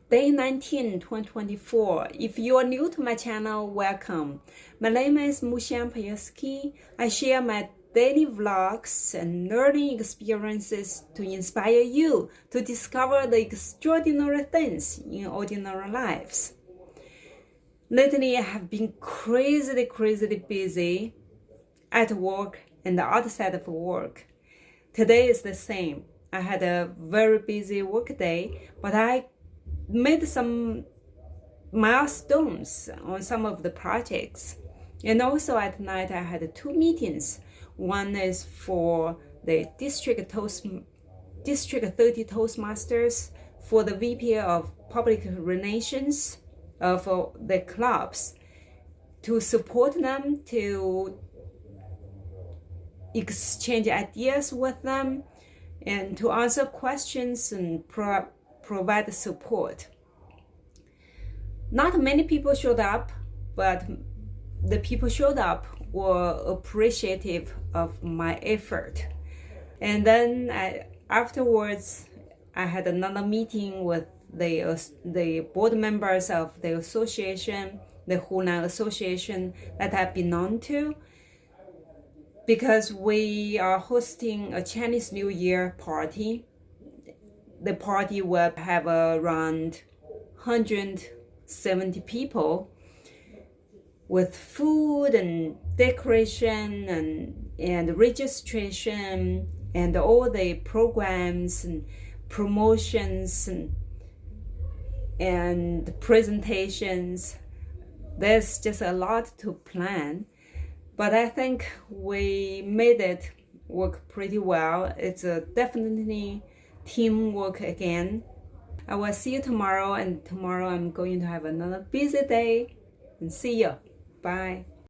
Day 19, 2024. If you are new to my channel, welcome. My name is Mushan Payeski. I share my daily vlogs and learning experiences to inspire you to discover the extraordinary things in ordinary lives. Lately, I have been crazily busy at work and outside of work. Today is the same. I had a very busy work day, but I made some milestones on some of the projects. And also at night, I had two meetings. One is for the District 30 Toastmasters for the VP of Public Relations for the clubs, to support them, to exchange ideas with them, and to answer questions and provide support. Not many people showed up, but the people showed up were appreciative of my effort. And then afterwards, I had another meeting with the board members of the association, the Hunan Association that I belong to, because we are hosting a Chinese New Year party. The party will have around 170 people with food and decoration and registration and all the programs and promotions and presentations. There's just a lot to plan, but I think we made it work pretty well. It's definitely teamwork again. I will see you tomorrow, and tomorrow I'm going to have another busy day, and see you. Bye.